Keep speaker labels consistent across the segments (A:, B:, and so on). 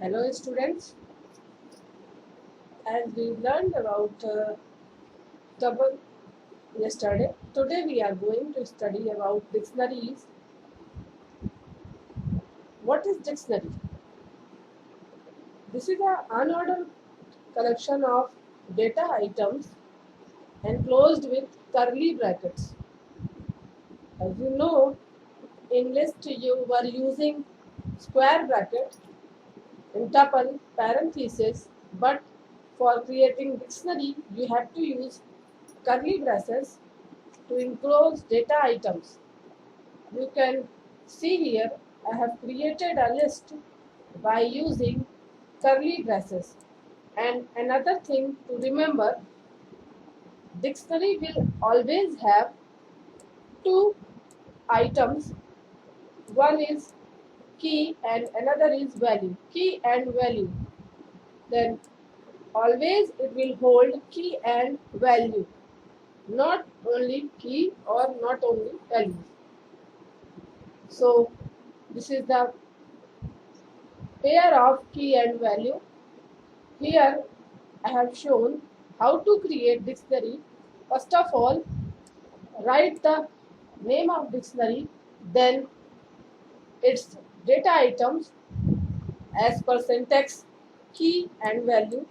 A: Hello students, as we learned about double yesterday, today we are going to study about dictionaries. What is dictionary? This is an unordered collection of data items enclosed with curly brackets. As you know, in list you were using square bracket, tuple, parenthesis, but for creating dictionary you have to use curly braces to enclose data items. You can see here I have created a list by using curly braces. And another thing to remember, dictionary will always have two items. One is key and another is value. Key and value. Then always it will hold key and value, not only key or not only value. So this is the pair of key and value. Here I have shown how to create dictionary. First of all, write the name of dictionary, then its data items as per syntax, key and value.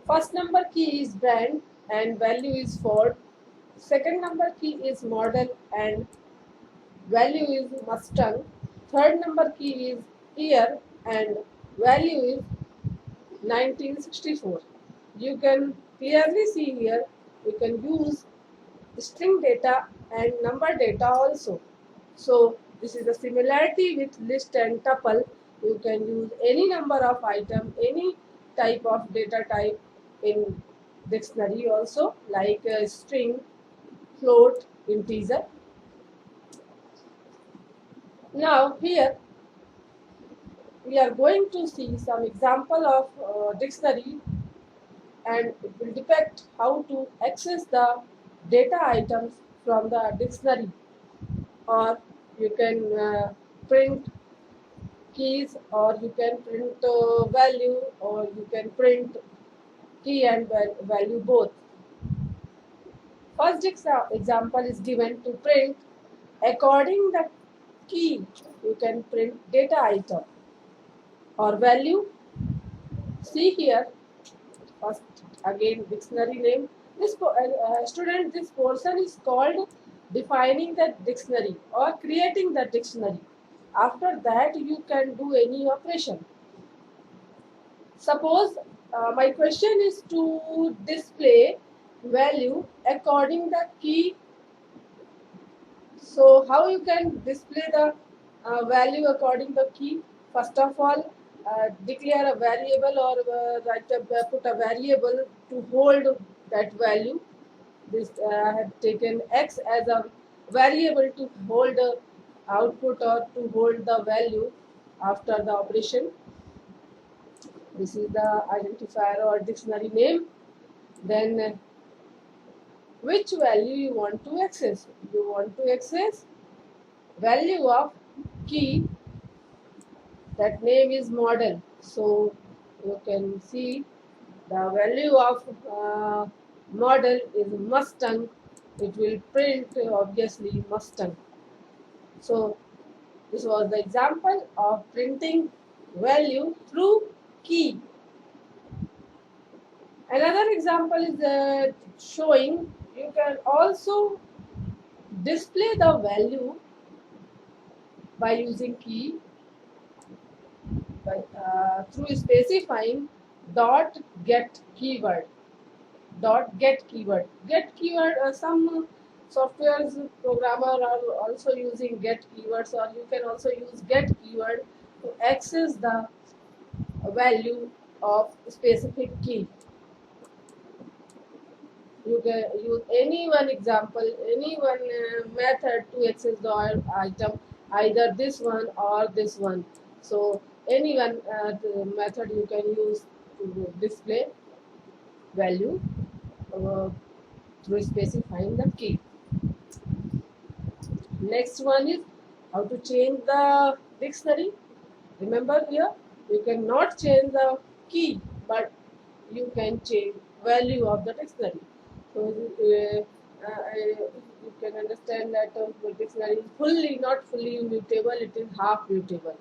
A: First number key is brand and value is Ford. Second number key is model and value is Mustang. Third number key is year and value is 1964. You can clearly see here you can use string data and number data also. So this is the similarity with list and tuple. You can use any number of item, any type of data type in dictionary also, like string, float, integer. Now here we are going to see some example of dictionary, and it will depict how to access the data items from the dictionary, or you can print keys, or you can print value, or you can print key and value both. First example is given to print according the key. You can print data item or value. See here, first again dictionary name. This student, this portion is called defining the dictionary or creating the dictionary. After that you can do any operation. Suppose my question is to display value according the key. So how you can display the value according the key? First of all, declare a variable, or put a variable to hold that value. This I have taken x as a variable to hold the output or to hold the value after the operation. This is the identifier or dictionary name. Then which value you want to access? You want to access value of key, that name is model. So you can see the value of model is Mustang. It will print obviously Mustang. So this was the example of printing value through key. Another example is showing you can also display the value by using key by, through specifying dot get keyword. Get keyword. Some softwares programmer are also using get keywords, or you can also use get keyword to access the value of specific key. You can use any one example, any one method to access the item, either this one or this one. So any one method you can use to display value through specifying the key. Next one is how to change the dictionary. Remember here, You cannot change the key, but you can change value of the dictionary. So you can understand that the dictionary is not fully mutable, it is half mutable.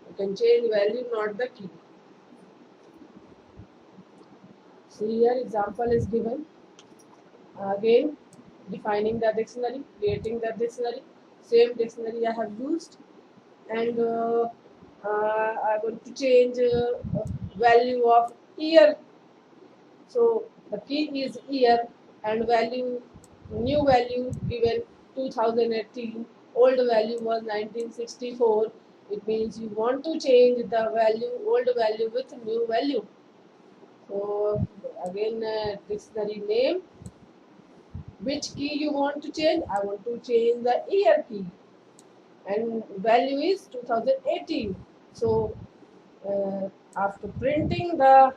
A: You can change value, not the key. See here, example is given. Again, defining the dictionary, creating the dictionary. Same dictionary I have used, and I want to change value of year. So the key is year and value, new value given 2018, old value was 1964. It means you want to change the value, old value with new value. So again, dictionary name. Which key you want to change? I want to change the year key, and value is 2018. So after printing the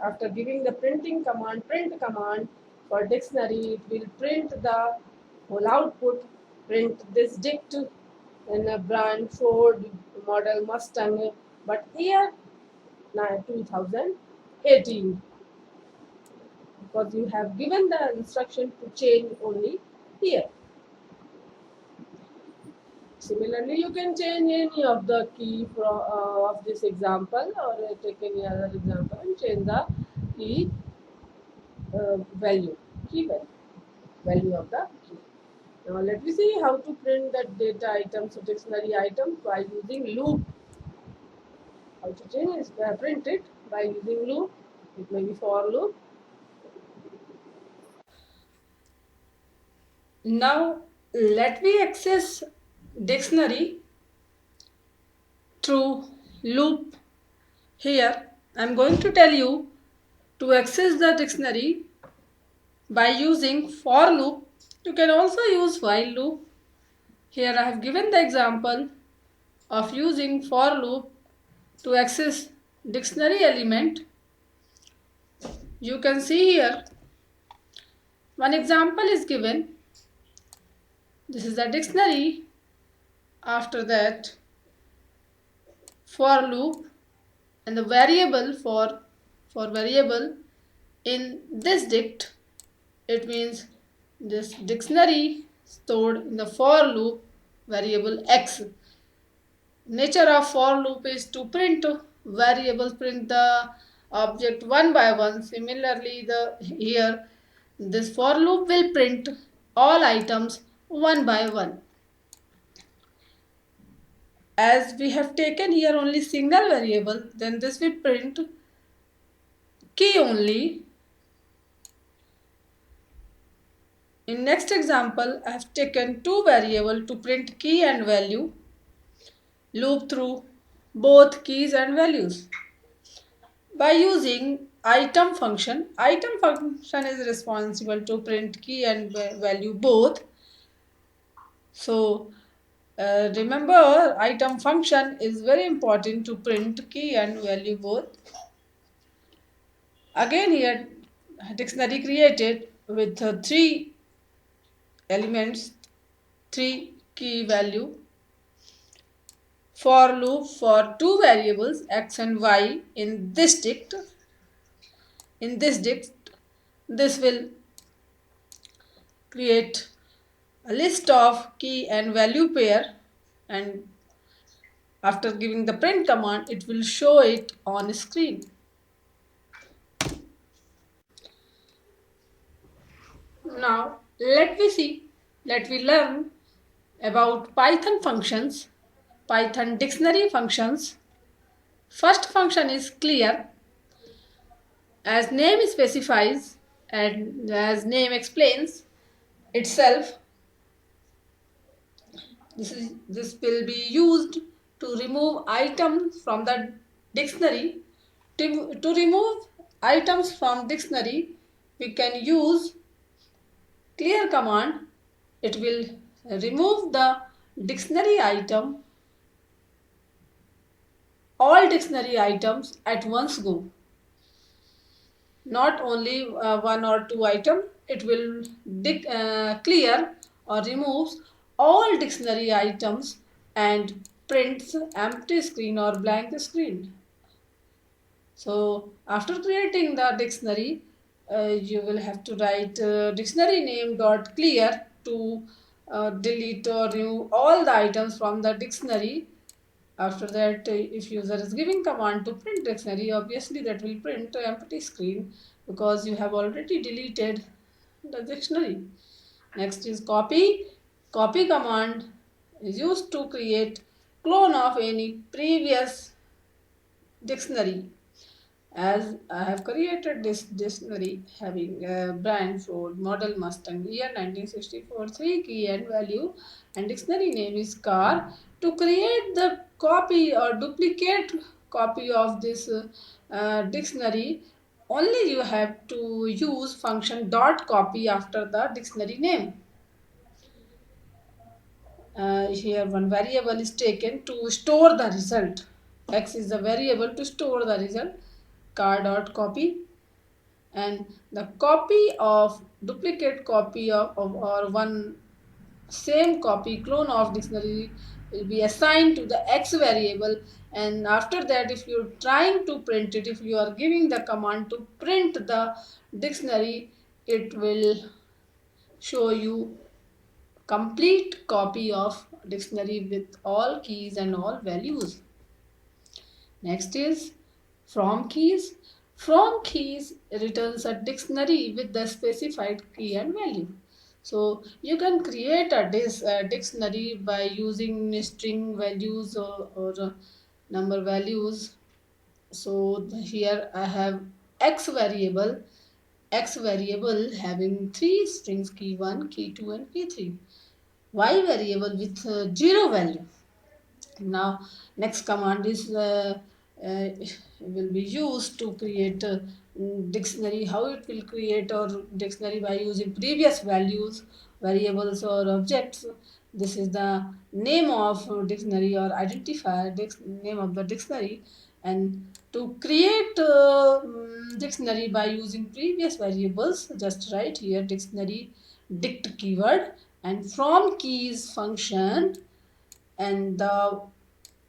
A: after giving the printing command, print command for dictionary, it will print the whole output, print this dict in a brand Ford model Mustang, but year 2018, because you have given the instruction to change only here. Similarly, you can change any of the key of this example, or take any other example and change the key value, key value of the key. Now let me see how to print the data items, so dictionary items, by using loop. How to change is print it by using loop. It may be for loop.
B: Now let me access dictionary through loop. Here I am going to tell you to access the dictionary by using for loop. You can also use while loop. Here I have given the example of using for loop to access dictionary element. You can see here one example is given. This is the dictionary. After that, for loop and the variable for variable in this dict, it means this dictionary stored in the for loop variable x. Nature of for loop is to print variables, print the object one by one. Similarly, here this for loop will print all items one by one. As we have taken here only single variable, then this will print key only. In next example, I have taken two variables to print key and value. Loop through both keys and values. By using item function is responsible to print key and value both. So remember, item function is very important to print key and value both. Again here, dictionary created with three elements, three key value. For loop for two variables x and y in this dict. In this dict, this will create a list of key and value pair, and after giving the print command, it will show it on screen. Now let we learn about Python functions, Python dictionary functions. First function is clear. As name specifies and as name explains itself, this will be used to remove items from the dictionary. To remove items from dictionary, we can use clear command. It will remove the dictionary item, all dictionary items at once go. Not only one or two items, it will clear or removes all dictionary items and prints empty screen or blank screen. So after creating the dictionary, you will have to write dictionary name dot clear to delete or remove all the items from the dictionary. After that, if user is giving command to print dictionary, obviously that will print empty screen because you have already deleted the dictionary. Next is copy. Copy command is used to create clone of any previous dictionary. As I have created this dictionary having brand Ford model Mustang year 1964 3 key and value and dictionary name is car. To create the copy or duplicate copy of this dictionary, only you have to use function dot copy after the dictionary name. Here one variable is taken to store the result. X is the variable to store the result. Car dot copy, and the copy of duplicate copy of or one same copy clone of dictionary will be assigned to the X variable, and after that if you're trying to print it, if you are giving the command to print the dictionary, it will show you complete copy of dictionary with all keys and all values. Next is from keys. From keys returns a dictionary with the specified key and value. So you can create a dictionary by using string values or number values. So here I have x variable having three strings key 1, key 2 and key 3. Y variable with 0 value. Now next command is will be used to create a dictionary. How it will create or dictionary? By using previous values, variables or objects. This is the name of dictionary or identifier name of the dictionary. And to create dictionary by using previous variables, just write here dictionary dict keyword and from keys function and the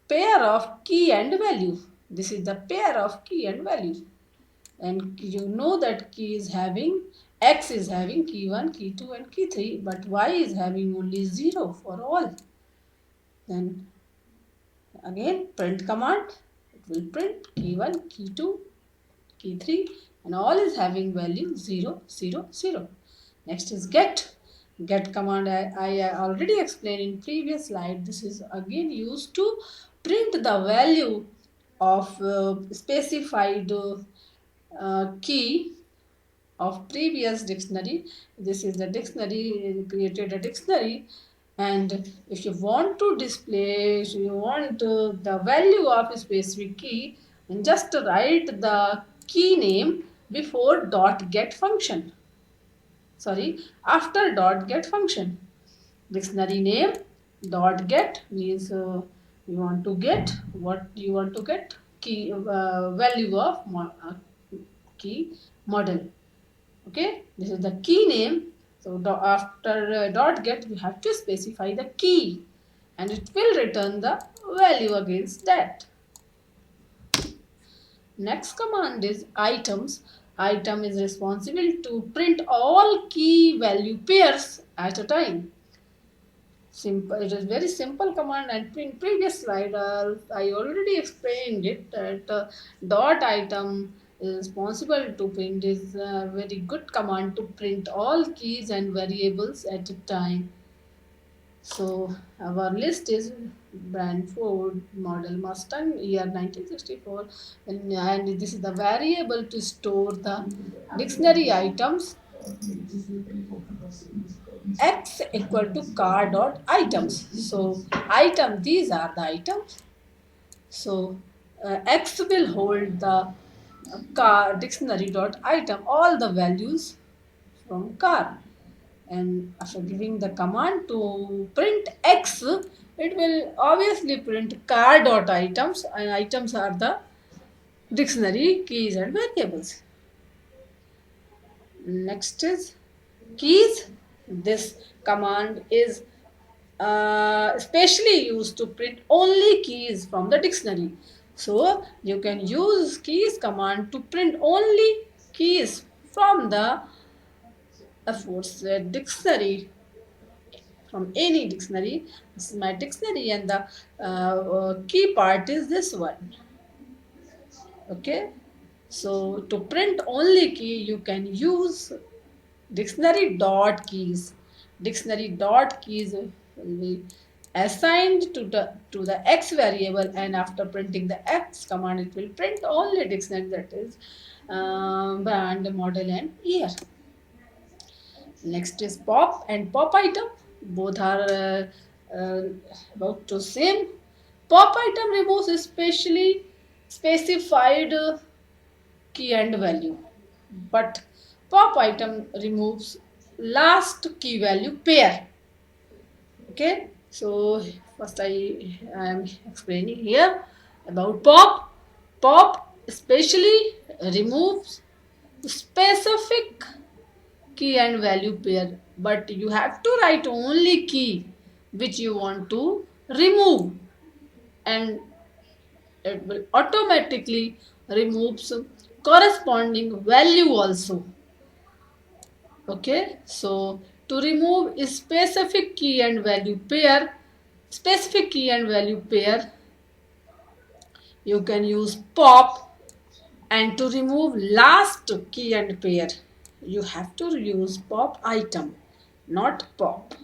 B: pair of key and value. This is the pair of key and value. And you know that key is having, X is having key 1, key 2 and key 3, but Y is having only 0 for all. Then again print command, it will print key 1, key 2, key 3 and all is having value 0, 0, 0. Next is get. Get command I already explained in previous slide. This is again used to print the value of specified key of previous dictionary. This is the dictionary, created a dictionary, and if you want to display, if you want the value of a specific key, then just write the key name before dot get function. Sorry, after dot get function. Dictionary name dot get means you want to get what you want to get, key value of key model. Okay, this is the key name. So after dot get you have to specify the key and it will return the value against that. Next command is items. Item is responsible to print all key value pairs at a time. Simple. It is very simple command, and in previous slide I already explained it that dot item is responsible to print is a very good command to print all keys and variables at a time. So our list is brand Ford model Mustang year 1964 and this is the variable to store the dictionary items. X equal to car dot items. So item, these are the items. So X will hold the car dictionary dot item, all the values from car. And after giving the command to print X, it will obviously print car dot items, and items are the dictionary keys and variables. Next is keys. This command is specially used to print only keys from the dictionary. So you can use keys command to print only keys from the aforesaid dictionary, from any dictionary. This is my dictionary, and the key part is this one. Okay, so to print only key, you can use dictionary dot keys. Dictionary dot keys will be assigned to the x variable, and after printing the x command, it will print only dictionary, that is brand, model, and year. Next is pop and pop item. Both are uh, about to same. Pop item removes specially specified key and value, but pop item removes last key value pair. Okay, so first I am explaining here about pop. Pop especially removes specific key and value pair, but you have to write only key which you want to remove, and it will automatically removes corresponding value also. Okay, so to remove a specific key and value pair, you can use pop, and to remove last key and pair, you have to use pop item, not pop.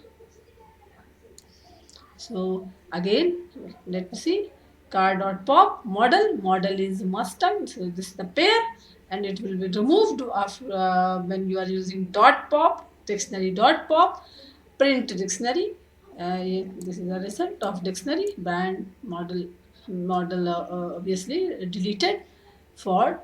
B: So again, let me see. Car dot pop model. Model is Mustang. So this is the pair, and it will be removed after when you are using dot pop, dictionary dot pop, print dictionary. This is the result of dictionary brand model obviously deleted for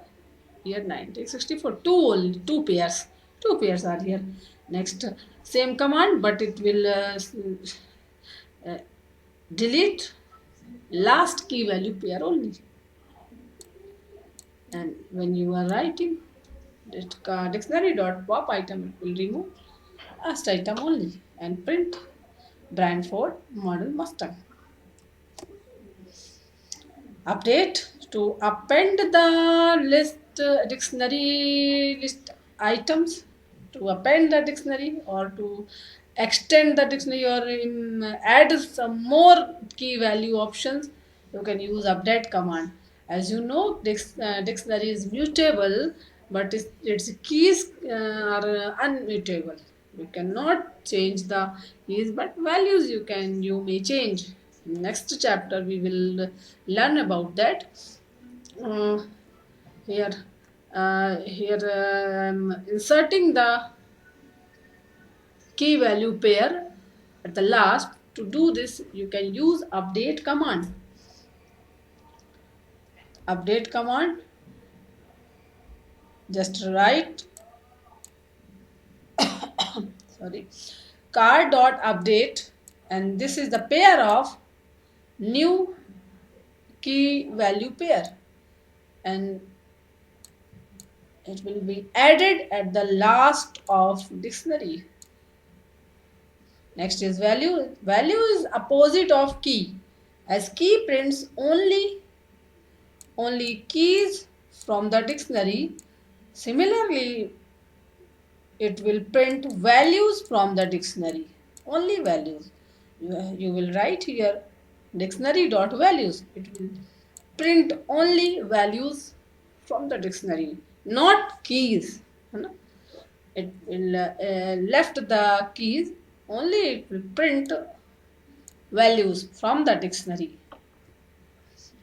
B: year 1964. Two pairs. Two pairs are here. Next, same command, but it will uh, delete last key value pair only. And when you are writing dictionary dot pop item, it will remove last item only and print brand Ford model Mustang. Update to append the list dictionary list items, to append the dictionary or to extend the dictionary, or add some more key value options, you can use update command. As you know, dictionary is mutable, but its keys are unmutable. You cannot change the keys, but values you may change. Next chapter we will learn about that. Uh, here, inserting the key value pair at the last. To do this, you can use update command. Update command. Just write sorry, car dot update, and this is the pair of new key value pair, and it will be added at the last of dictionary. Next is value. Value is opposite of key, as key prints only keys from the dictionary. Similarly, it will print values from the dictionary, only values. You will write here dictionary dot values. It will print only values from the dictionary, not keys. है ना? It will left the keys, only it will print values from the dictionary.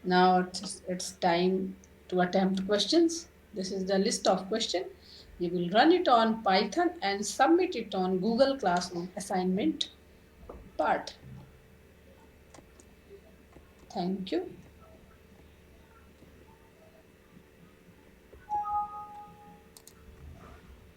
B: Now it's time to attempt questions. This is the list of questions. You will run it on Python and submit it on Google Classroom assignment part. Thank you.